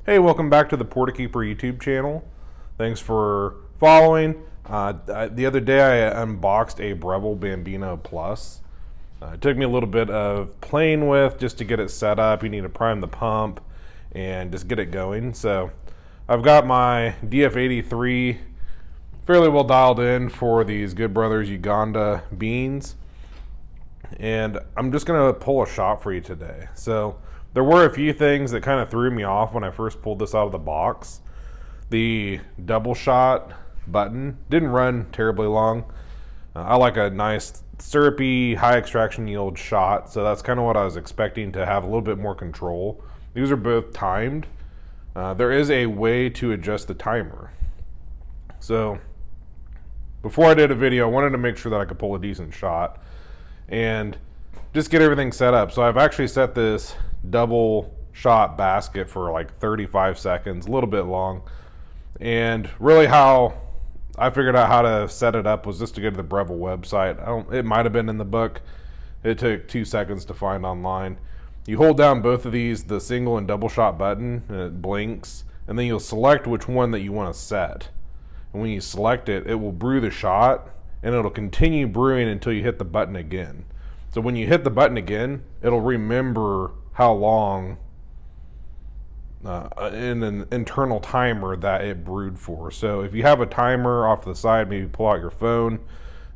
Hey, welcome back to the Portakeeper YouTube channel. Thanks for following. The other day I unboxed a Breville Bambino Plus. It took me a little bit of playing with just to get it set up. You need to prime the pump and just get it going. So I've got my DF83 fairly well dialed in for these Good Brothers Uganda beans. And I'm just going to pull a shot for you today. So there were a few things that kind of threw me off when I first pulled this out of the box. The double shot button didn't run terribly long. I like a nice syrupy, high extraction yield shot, so that's kind of what I was expecting, to have a little bit more control. These are both timed. There is a way to adjust the timer. So before I did a video, I wanted to make sure that I could pull a decent shot and just get everything set up. So I've actually set this double shot basket for like 35 seconds, a little bit long. And really how I figured out how to set it up was just to go to the Breville website. It might have been in the book. It took 2 seconds to find online. You hold down both of these, the single and double shot button, and it blinks, and then you'll select which one that you want to set. And when you select it, it will brew the shot, and it'll continue brewing until you hit the button again. So when you hit the button again, it'll remember how long in an internal timer that it brewed for. So if you have a timer off the side, maybe pull out your phone.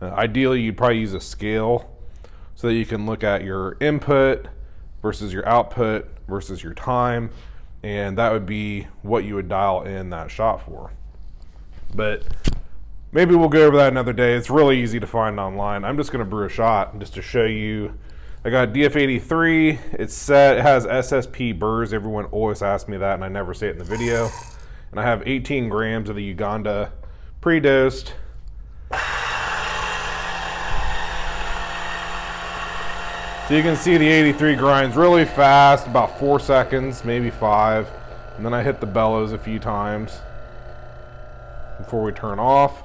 Ideally, you'd probably use a scale so that you can look at your input versus your output versus your time, and that would be what you would dial in that shot for. But maybe we'll go over that another day. It's really easy to find online. I'm just going to brew a shot just to show you. I got DF83. It's set. It has SSP burrs. Everyone always asks me that, and I never say it in the video. And I have 18 grams of the Uganda pre-dosed. So you can see the 83 grinds really fast, about 4 seconds, maybe 5. And then I hit the bellows a few times before we turn off.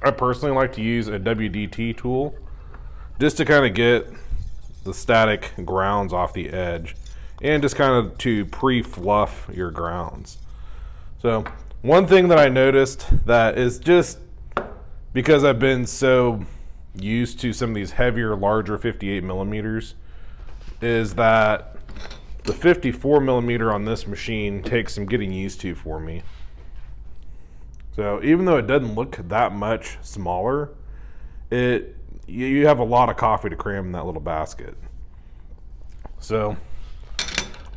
I personally like to use a WDT tool just to kind of get the static grounds off the edge and just kind of to pre-fluff your grounds. So one thing that I noticed that is just because I've been so used to some of these heavier, larger 58 millimeters is that the 54 millimeter on this machine takes some getting used to for me. So even though it doesn't look that much smaller, you have a lot of coffee to cram in that little basket. So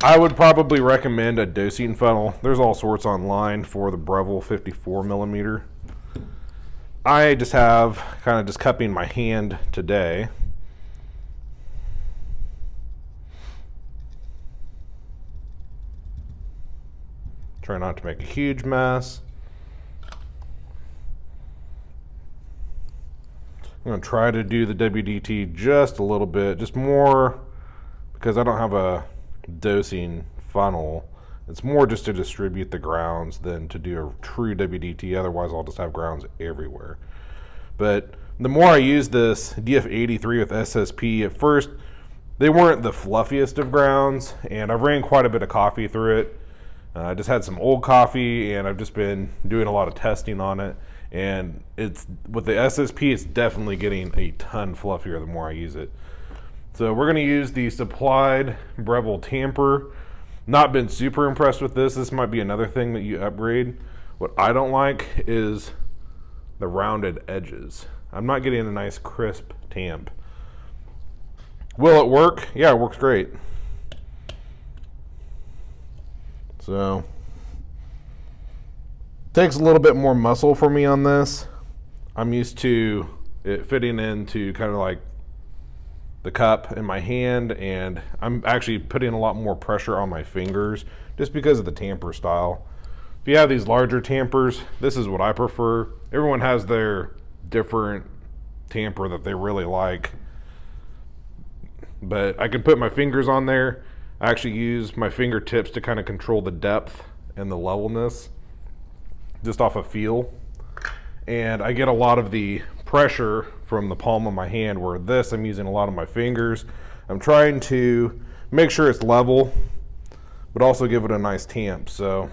I would probably recommend a dosing funnel. There's all sorts online for the Breville 54 millimeter. I just have kind of just cupping my hand today. Try not to make a huge mess. I'm going to try to do the WDT just a little bit, just more because I don't have a dosing funnel. It's more just to distribute the grounds than to do a true WDT. Otherwise, I'll just have grounds everywhere. But the more I use this DF83 with SSP, at first, they weren't the fluffiest of grounds, and I've ran quite a bit of coffee through it. I just had some old coffee, and I've just been doing a lot of testing on it. And it's with the SSP, it's definitely getting a ton fluffier the more I use it. So we're going to use the supplied Breville tamper. Not been super impressed with this. This might be another thing that you upgrade. What I don't like is the rounded edges. I'm not getting a nice crisp tamp. Will it work? Yeah, it works great. So takes a little bit more muscle for me on this. I'm used to it fitting into kind of like the cup in my hand, and I'm actually putting a lot more pressure on my fingers just because of the tamper style. If you have these larger tampers, this is what I prefer. Everyone has their different tamper that they really like, but I can put my fingers on there. I actually use my fingertips to kind of control the depth and the levelness just off of feel, and I get a lot of the pressure from the palm of my hand, where this I'm using a lot of my fingers. I'm trying to make sure it's level, but also give it a nice tamp. So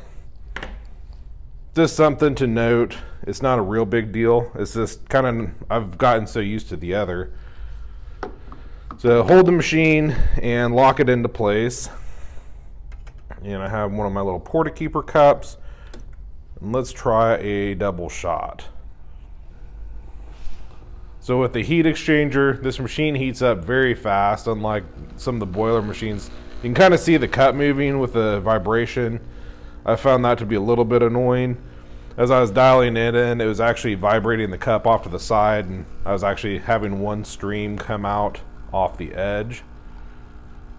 just something to note. It's not a real big deal. It's just kind of, I've gotten so used to the other. So hold the machine and lock it into place. And I have one of my little Portakeeper cups. And let's try a double shot. So with the heat exchanger, this machine heats up very fast, unlike some of the boiler machines. You can kind of see the cup moving with the vibration. I found that to be a little bit annoying. As I was dialing it in, it was actually vibrating the cup off to the side, and I was actually having one stream come out off the edge.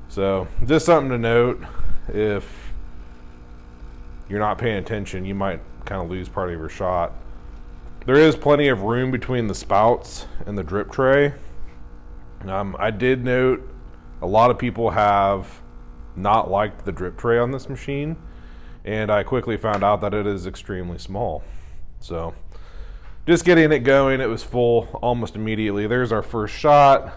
So just something to note. If you're not paying attention, you might kind of lose part of your shot. There is plenty of room between the spouts and the drip tray. I did note a lot of people have not liked the drip tray on this machine, and I quickly found out that it is extremely small. So just getting it going, it was full almost immediately. There's our first shot.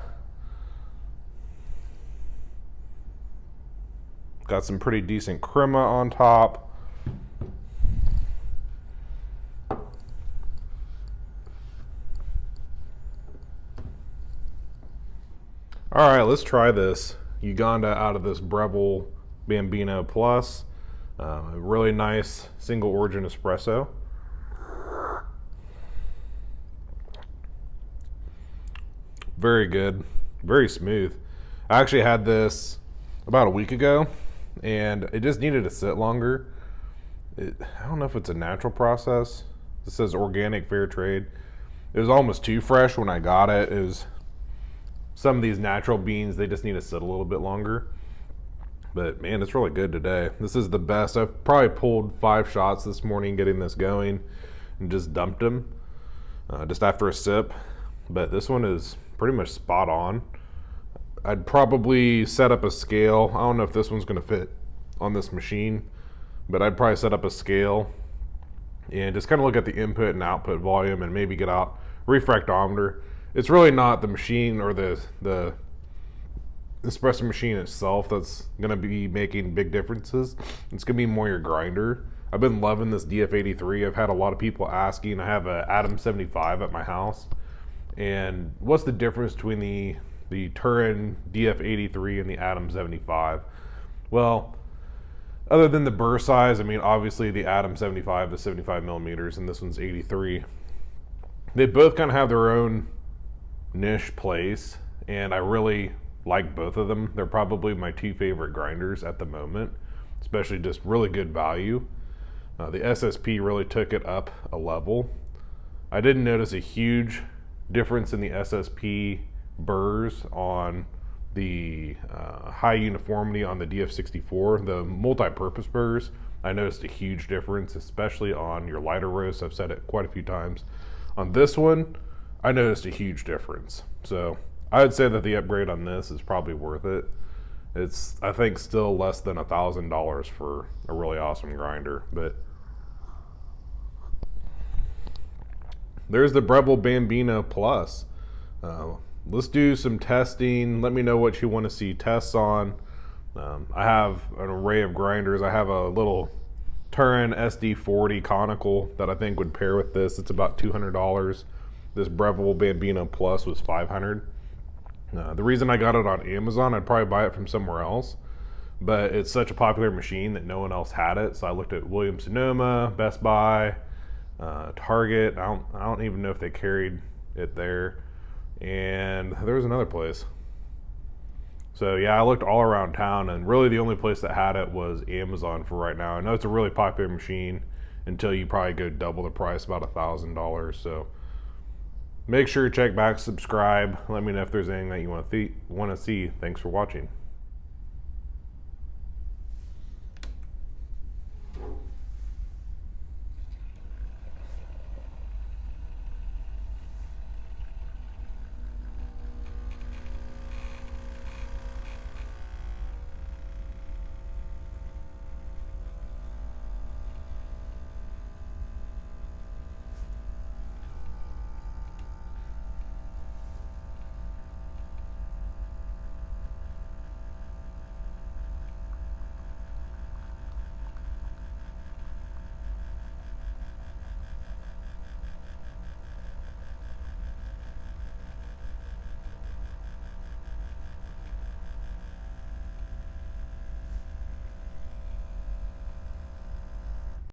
Got some pretty decent crema on top. All right, let's try this Uganda out of this Breville Bambino Plus. A really nice single origin espresso. Very good, very smooth. I actually had this about a week ago, and it just needed to sit longer. I don't know if it's a natural process. It says organic fair trade. It was almost too fresh when I got it. It was some of these natural beans, they just need to sit a little bit longer. But man, it's really good today. This is the best. I've probably pulled 5 shots this morning getting this going and just dumped them just after a sip. But this one is pretty much spot on. I'd probably set up a scale. I don't know if this one's going to fit on this machine, but I'd probably set up a scale and just kind of look at the input and output volume and maybe get out refractometer. It's really not the machine or the espresso machine itself that's going to be making big differences. It's going to be more your grinder. I've been loving this DF83. I've had a lot of people asking. I have an Adam 75 at my house. And what's the difference between the Turin DF83 and the Adam 75? Well, other than the burr size, I mean, obviously the Adam 75 is 75 millimeters and this one's 83. They both kind of have their own niche place, and I really like both of them. They're probably my 2 favorite grinders at the moment, especially just really good value. The SSP really took it up a level. I didn't notice a huge difference in the SSP burrs on the high uniformity on the DF64. The multi-purpose burrs, I noticed a huge difference, especially on your lighter roasts. I've said it quite a few times. On this one, I noticed a huge difference. So I would say that the upgrade on this is probably worth it. It's, I think, still less than $1,000 for a really awesome grinder. But there's the Breville Bambino Plus. Let's do some testing. Let me know what you want to see tests on. I have an array of grinders. I have a little Turin SD40 conical that I think would pair with this. It's about $200. This Breville Bambino Plus was $500. The reason I got it on Amazon, I'd probably buy it from somewhere else, but it's such a popular machine that no one else had it. So I looked at Williams-Sonoma, Best Buy, Target. I don't even know if they carried it there. And there was another place. So yeah, I looked all around town, and really the only place that had it was Amazon for right now. I know it's a really popular machine until you probably go double the price, about $1,000. So make sure you check back, subscribe. Let me know if there's anything that you want to see. Thanks for watching.